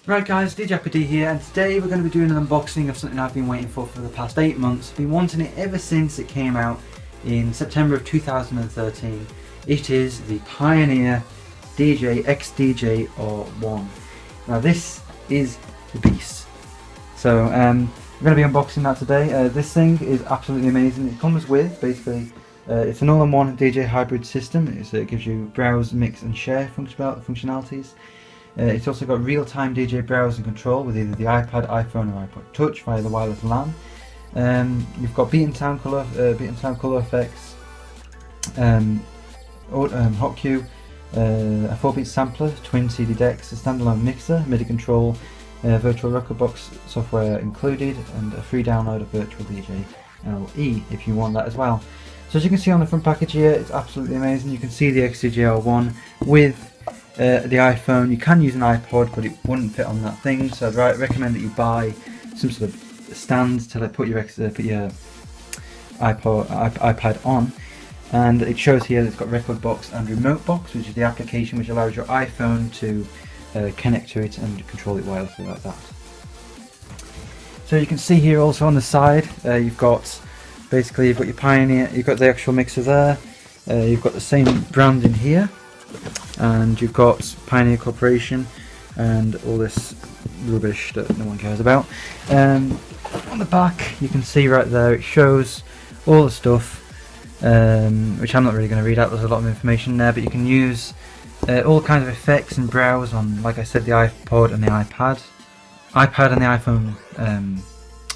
Right guys, DJAppyD here, and today we're going to be doing an unboxing of something I've been waiting for the past 8 months. I've been wanting it ever since it came out in September of 2013. It is the Pioneer XDJ-R1. Now this is the beast. So we're going to be unboxing that today. This thing is absolutely amazing. It comes with, basically, it's an all-in-one DJ hybrid system. It gives you browse, mix and share functionalities. It's also got real-time DJ browse and control with either the iPad, iPhone or iPod Touch via the wireless LAN. You've got beat and sound color effects, hot cue, a 4-beat sampler, twin CD decks, a standalone mixer, MIDI control, virtual Remotebox software included, and a free download of virtual DJ LE if you want that as well. So as you can see on the front package here, it's absolutely amazing. You can see the XDJ-R1 with the iPhone. You can use an iPod, but it wouldn't fit on that thing, so I'd recommend that you buy some sort of stand to put your iPad on. And it shows here that it's got Remotebox and Remotebox, which is the application which allows your iPhone to connect to it and control it wirelessly like that. So you can see here also on the side, you've got your Pioneer, you've got the actual mixer there, you've got the same brand in here, and you've got Pioneer Corporation and all this rubbish that no one cares about. On the back you can see right there it shows all the stuff, which I'm not really going to read out. There's a lot of information there, but you can use all kinds of effects and browse on, like I said, the iPod and the iPad and the iPhone,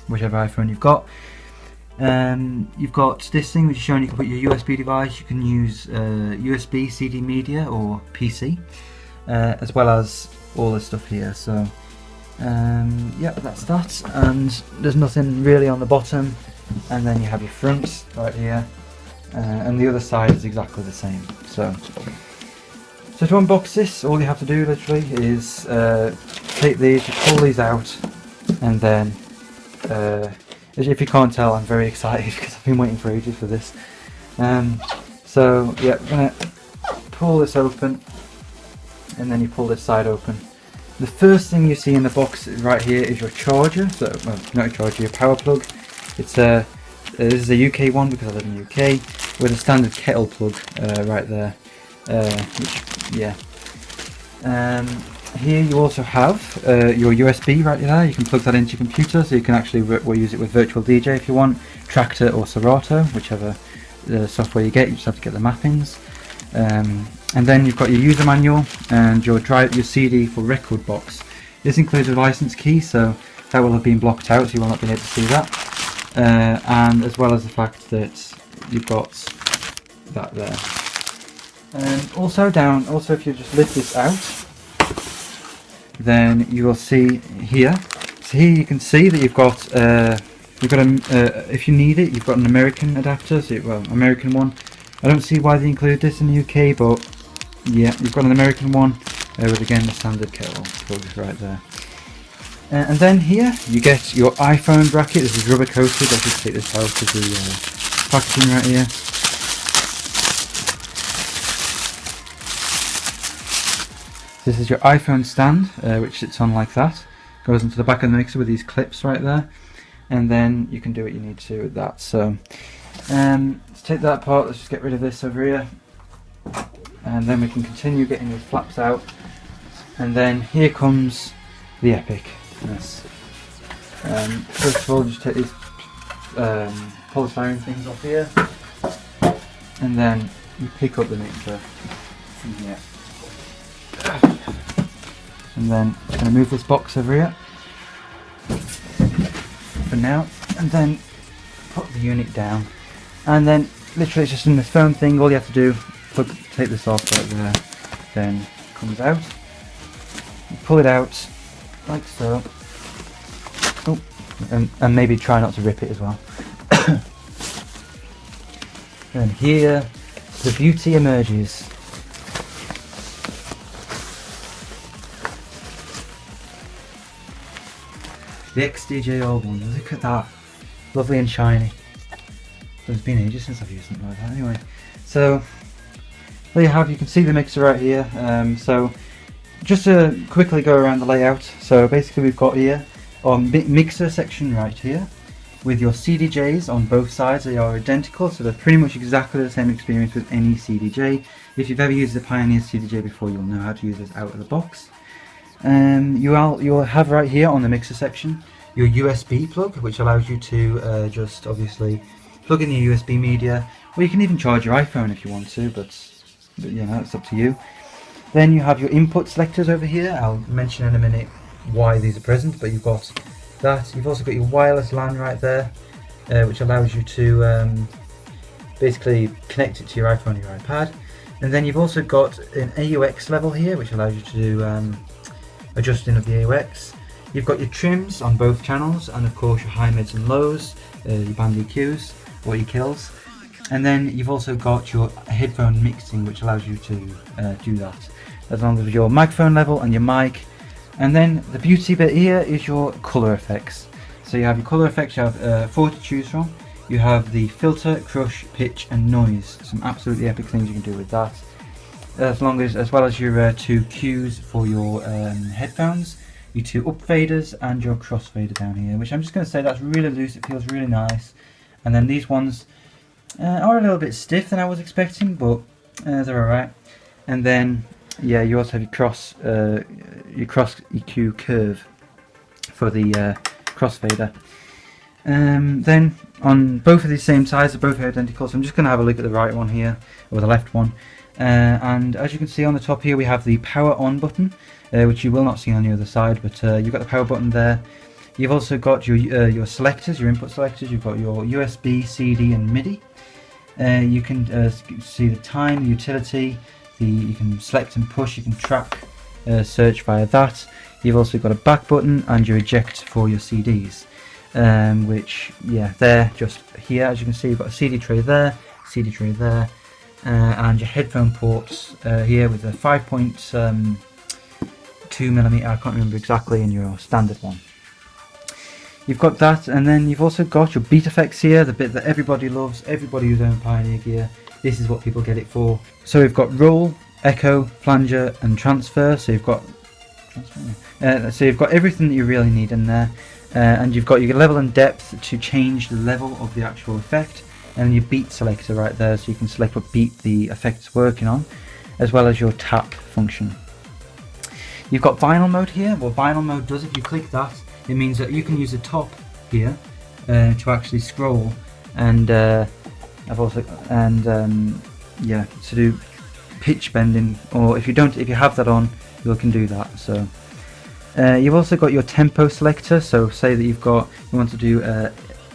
whichever iPhone you've got. You've got this thing which is showing you can put your USB device, you can use USB, CD media or PC, as well as all this stuff here. So yeah, that's that, and there's nothing really on the bottom, and then you have your front right here, and the other side is exactly the same. So to unbox this, all you have to do literally is take these, pull these out, and then if you can't tell, I'm very excited because I've been waiting for ages for this. So yeah, I'm going to pull this open, and then you pull this side open. The first thing you see in the box right here is your charger. So, well, not a charger, your power plug. It's this is a UK one because I live in the UK, with a standard kettle plug right there. Here you also have your USB right there. You can plug that into your computer, so you can actually use it with Virtual DJ if you want, Tractor or Serato, whichever software you get. You just have to get the mappings. And then you've got your user manual and your CD for Remotebox. This includes a license key, so that will have been blocked out, so you will not be able to see that. And as well as the fact that you've got that there. And also if you just lift this out, then you will see here. So here you can see that you've got if you need it, you've got an American adapter. So American one. I don't see why they include this in the UK, but yeah, you've got an American one with again the standard kettle plug right there. And then here you get your iPhone bracket. This is rubber coated. I'll just take this out of the packaging right here. This is your iPhone stand, which sits on like that. Goes into the back of the mixer with these clips right there, and then you can do what you need to with that. So let's take that apart. Let's just get rid of this over here, and then we can continue getting these flaps out. And then here comes the epic. Yes. First of all, just take these polystyrene things off here, and then you pick up the mixer from here. And then I'm going to move this box over here for now, and then put the unit down, and then literally it's just in this phone thing. All you have to do, take this off right there, then it comes out, you pull it out like so. Oh, and maybe try not to rip it as well. And here the beauty emerges. The XDJ-R1, look at that, lovely and shiny. It's been ages since I've used something like that anyway. So there you have, you can see the mixer right here. So just to quickly go around the layout, so basically we've got here our mixer section right here with your CDJs on both sides. They are identical, so they're pretty much exactly the same experience with any CDJ. If you've ever used the Pioneer CDJ before, you'll know how to use this out of the box. You'll have right here on the mixer section your USB plug, which allows you to just obviously plug in your USB media, or you can even charge your iPhone if you want to, but you know, it's up to you. Then you have your input selectors over here. I'll mention in a minute why these are present, but you've got that. You've also got your wireless LAN right there, which allows you to basically connect it to your iPhone or your iPad. And then you've also got an AUX level here, which allows you to do adjusting of the AUX. You've got your trims on both channels, and of course your high, mids and lows, your band EQs or your kills. And then you've also got your headphone mixing, which allows you to do that, as long as your microphone level and your mic. And then the beauty bit here is your colour effects. So you have your colour effects, you have 4 to choose from. You have the filter, crush, pitch and noise. Some absolutely epic things you can do with that. As well as your 2 cues for your headphones, your 2 up faders and your cross fader down here, which I'm just going to say that's really loose, it feels really nice. And then these ones are a little bit stiff than I was expecting, but they're alright. And then yeah, you also have your cross EQ curve for the crossfader. Then on both of these same sides, they're both identical, so I'm just going to have a look at the right one here, or the left one. And as you can see on the top here, we have the power on button, which you will not see on the other side, but you've got the power button there. You've also got your selectors, your input selectors. You've got your USB, CD and MIDI. You can see the time, the utility, you can select and push, you can track search via that. You've also got a back button and your eject for your CDs, which, yeah, they're just here. As you can see, you've got a CD tray there, and your headphone ports here with a 5.2mm, I can't remember exactly, in your standard one. You've got that, and then you've also got your beat effects here, the bit that everybody loves, everybody who's owned Pioneer gear. This is what people get it for. So we've got roll, echo, flanger and transfer. So you've got everything that you really need in there, and you've got your level and depth to change the level of the actual effect, and your beat selector right there, so you can select what beat the effect's working on, as well as your tap function. You've got vinyl mode here. What vinyl mode does, if you click that, it means that you can use the top here to actually scroll, and yeah, to do pitch bending, or if you have that on, you can do that. So you've also got your tempo selector. So say that you want to do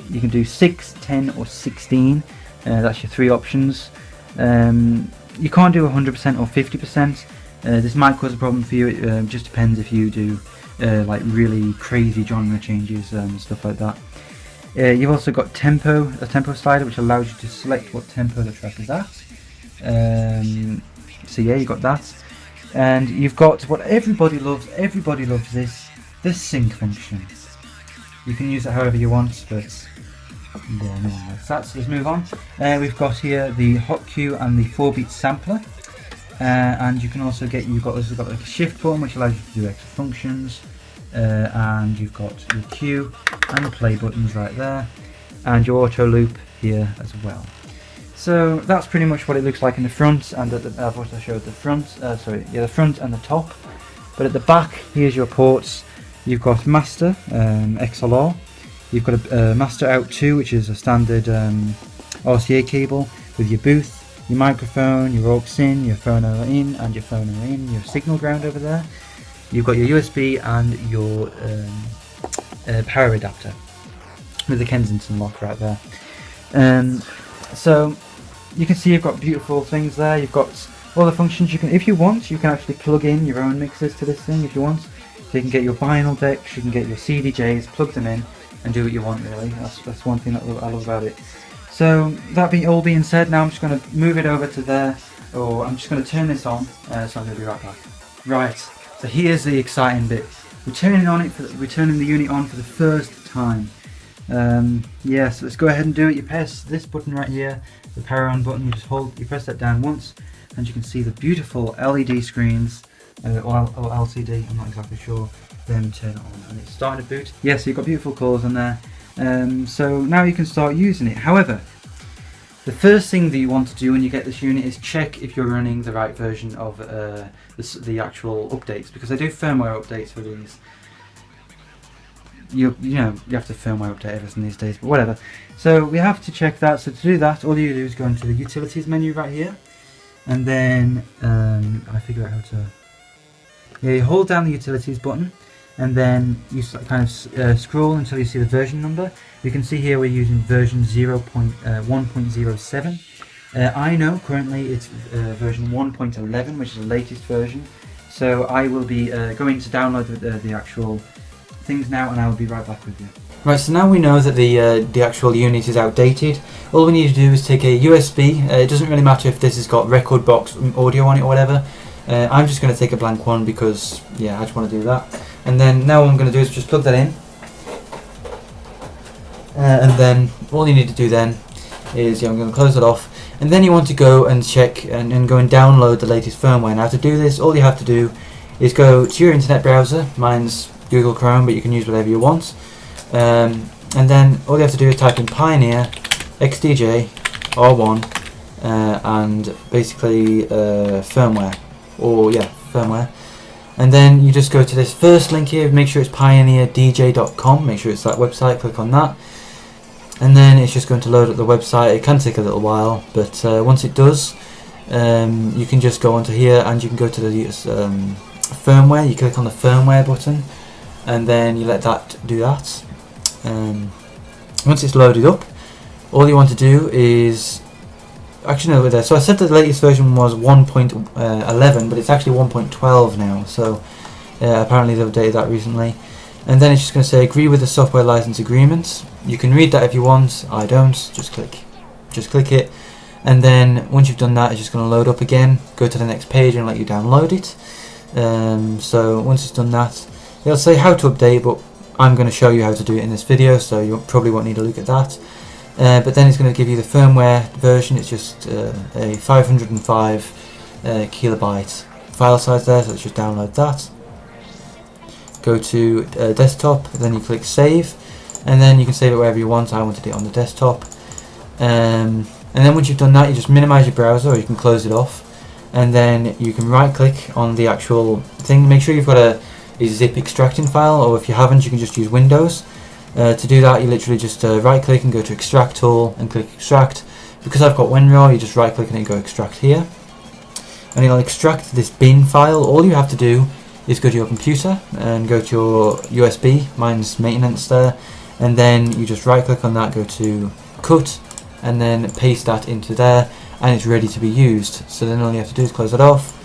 you can do 6, 10 or 16. That's your 3 options. You can't do 100% or 50%. This might cause a problem for you. It just depends if you do like really crazy genre changes and stuff like that. You've also got a tempo slider, which allows you to select what tempo the track is at. So yeah, you got that, and you've got what everybody loves. Everybody loves this, the sync function. You can use it however you want, but yeah, no one likes that. So let's move on. We've got here the hot cue and the 4-beat sampler, and you can also you've also got like a shift button, which allows you to do extra functions. And you've got your cue and play buttons right there, and your auto loop here as well. So that's pretty much what it looks like in the front, and I've also showed the front, the front and the top. But at the back, here's your ports. You've got master, XLR. You've got a master out 2, which is a standard RCA cable, with your booth, your microphone, your aux in, your phono in, and your phono in, your signal ground over there. You've got your USB and your power adapter with the Kensington lock right there. So you can see you've got beautiful things there. You've got all the functions. If you want, you can actually plug in your own mixers to this thing if you want. So you can get your vinyl decks, you can get your CDJs, plug them in, and do what you want really. That's one thing that I love about it. So that all being said, now I'm just going to move it over to there, or I'm just going to turn this on. So I'm going to be right back. Right. So here's the exciting bit. We're turning the unit on for the first time. Yeah, so let's go ahead and do it. You press this button right here, the power on button. You press that down once, and you can see the beautiful LED screens or LCD, I'm not exactly sure, then turn it on and it's starting to boot. Yes, you've got beautiful colours on there. So now you can start using it. However, the first thing that you want to do when you get this unit is check if you're running the right version of the actual updates, because I do firmware updates for these. You know, you have to firmware update everything these days, but whatever. So we have to check that. So to do that, all you do is go into the utilities menu right here, and then I figure out how to. Yeah, you hold down the utilities button, and then you kind of scroll until you see the version number. You can see here we're using version 1.07. I know currently it's version 1.11, which is the latest version. So I will be going to download the actual things now, and I will be right back with you. Right, so now we know that the actual unit is outdated. All we need to do is take a USB. It doesn't really matter if this has got Remotebox audio on it or whatever. I'm just going to take a blank one because, yeah, I just want to do that. And then now what I'm going to do is just plug that in. And then all you need to do then is, I'm going to close it off. And then you want to go and check and go and download the latest firmware. Now to do this, all you have to do is go to your internet browser. Mine's Google Chrome, but you can use whatever you want. And then all you have to do is type in Pioneer XDJ-R1 and basically firmware. Or yeah, firmware. And then you just go to this first link here, make sure it's pioneerdj.com, make sure it's that website, click on that. And then it's just going to load up the website. It can take a little while, but once it does, you can just go onto here and you can go to the firmware. You click on the firmware button and then you let that do that. Once it's loaded up, all you want to do is, actually no, there. So I said that the latest version was 1.11, but it's actually 1.12 now. So apparently they've updated that recently. And then it's just going to say agree with the software license agreement. You can read that if you want. I don't. Just click it. And then once you've done that, it's just going to load up again. Go to the next page and let you download it. So once it's done that, it'll say how to update, but I'm going to show you how to do it in this video, so you probably won't need to look at that. But then it's going to give you the firmware version. It's just a 505 kilobyte file size there, so let's just download that. Go to desktop, then you click save, and then you can save it wherever you want. I wanted it on the desktop. And then once you've done that, you just minimize your browser, or you can close it off, and then you can right click on the actual thing. Make sure you've got a zip extracting file, or if you haven't, you can just use Windows. To do that, you literally just right click and go to extract tool and click extract. Because I've got WinRAR, you just right click and you go extract here, and it'll extract this bin file. All you have to do is go to your computer and go to your USB, mine's maintenance there, and then you just right click on that, go to cut, and then paste that into there, and it's ready to be used. So then all you have to do is close it off.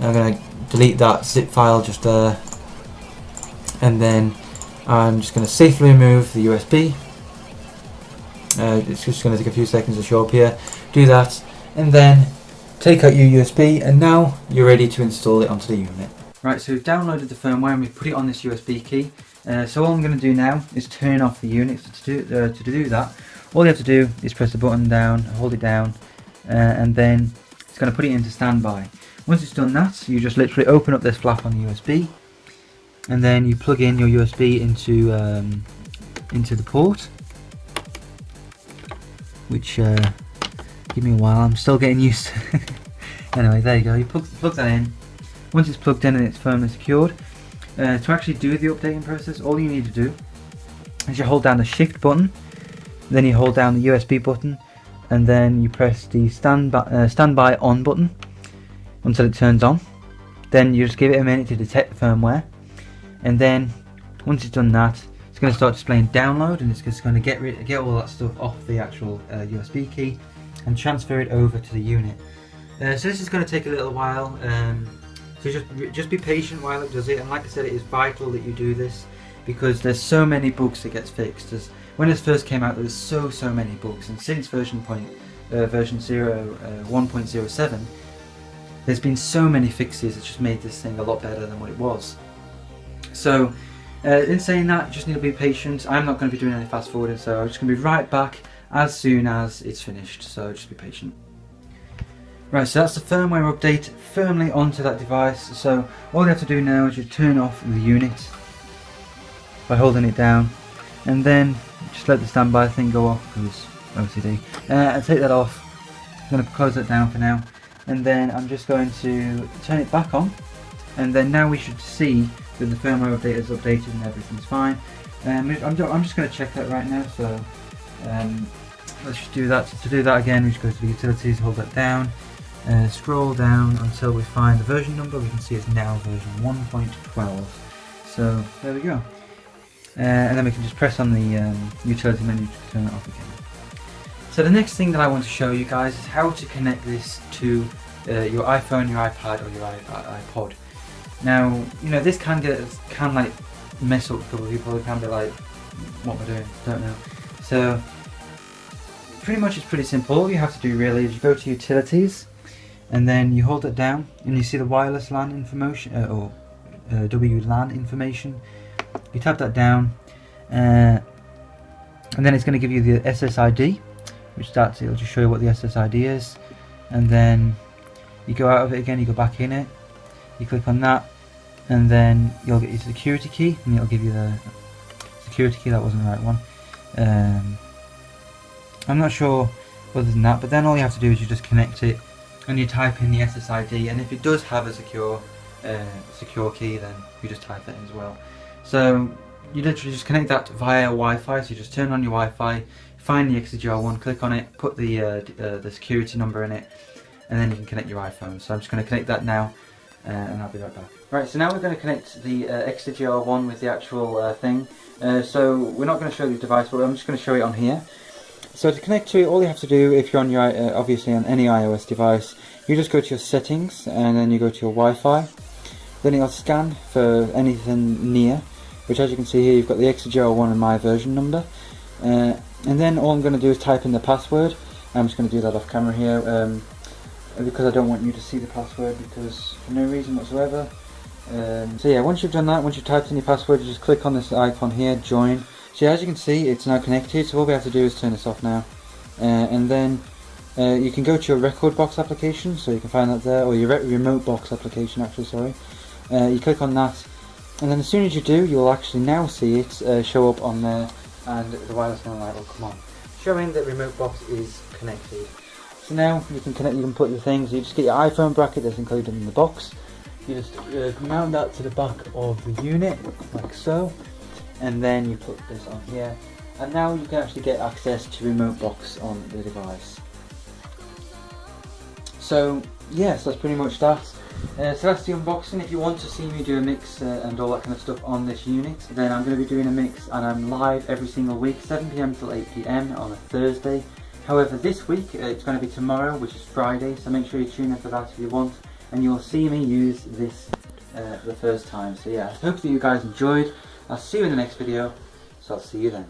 I'm going to delete that zip file just there, and then I'm just going to safely remove the USB. It's just going to take a few seconds to show up here. Do that, and then take out your USB, and now you're ready to install it onto the unit. Right, so we've downloaded the firmware and we've put it on this USB key. So all I'm going to do now is turn off the unit. So to do that, all you have to do is press the button down, hold it down, and then it's going to put it into standby. Once it's done that, you just literally open up this flap on the USB, and then you plug in your USB into the port, which give me a while, I'm still getting used to. Anyway, there you go, you plug that in. Once it's plugged in and it's firmly secured, to actually do the updating process, all you need to do is you hold down the shift button, then you hold down the USB button, and then you press the standby on button until it turns on. Then you just give it a minute to detect the firmware, and then once it's done that, it's going to start displaying download, and it's just going to get all that stuff off the actual USB key and transfer it over to the unit. So this is going to take a little while. So just be patient while it does it, and like I said, it is vital that you do this because there's so many bugs that gets fixed. When this first came out, there was so many bugs, and since version 1.07, there's been so many fixes that just made this thing a lot better than what it was. So in saying that, you just need to be patient. I'm not going to be doing any fast forwarding, so I'm just going to be right back as soon as it's finished, so just be patient. Right, so that's the firmware update firmly onto that device. So all you have to do now is just turn off the unit by holding it down, and then just let the standby thing go off because OCD. And take that off. I'm going to close that down for now, and then I'm just going to turn it back on, and then now we should see that the firmware update is updated and everything's fine. I'm just going to check that right now. So let's just do that. To do that again, we just go to the utilities, hold that down. Scroll down until we find the version number. We can see it's now version 1.12. So there we go. And then we can just press on the utility menu to turn it off again. So the next thing that I want to show you guys is how to connect this to your iPhone, your iPad, or your iPod. Now, you know, this can like mess up a couple of people. It can be like, what we're doing, don't know. So pretty much it's pretty simple. All you have to do really is you go to utilities, and then you hold it down, and you see the wireless LAN information or WLAN information. You tap that down, and then it's going to give you the SSID, which it'll just show you what the SSID is, and then you go out of it again, you go back in it, you click on that, and then you'll get your security key, and it'll give you the security key. That wasn't the right one. I'm not sure other than that, but then all you have to do is you just connect it, and you type in the SSID, and if it does have a secure key, then you just type that in as well. So you literally just connect that via Wi-Fi. So you just turn on your Wi-Fi, find the XDJ-R1, click on it, put the security number in it, and then you can connect your iPhone. So I'm just going to connect that now, and I'll be right back. Right, so now we're going to connect the XDJ-R1 with the actual thing. So we're not going to show the device, but I'm just going to show it on here. So to connect to it, all you have to do, if you're on your obviously on any iOS device, you just go to your settings, and then you go to your Wi-Fi. Then you'll scan for anything near, which, as you can see here, you've got the XDJ-R1 and my version number. And then all I'm going to do is type in the password. I'm just going to do that off camera here, because I don't want you to see the password, because for no reason whatsoever. So yeah, once you've done that, once you've typed in your password, you just click on this icon here, join. So as you can see, it's now connected, so all we have to do is turn this off now. And then you can go to your Remotebox application, so you can find that there, or your Remotebox application actually, sorry. You click on that, and then as soon as you do, you'll actually now see it show up on there, and the wireless LAN light will come on, showing that Remotebox is connected. So now you can connect, you can put the things, you just get your iPhone bracket that's included in the box, you just mount that to the back of the unit, like so, and then you put this on here, and now you can actually get access to Remotebox on the device. So yes, that's pretty much that. So that's the unboxing. If you want to see me do a mix and all that kind of stuff on this unit, then I'm going to be doing a mix, and I'm live every single week, 7 PM till 8 PM on a Thursday. However, this week it's going to be tomorrow, which is Friday, so make sure you tune in for that if you want, and you'll see me use this the first time. So yeah, I hope that you guys enjoyed. I'll see you in the next video, so I'll see you then.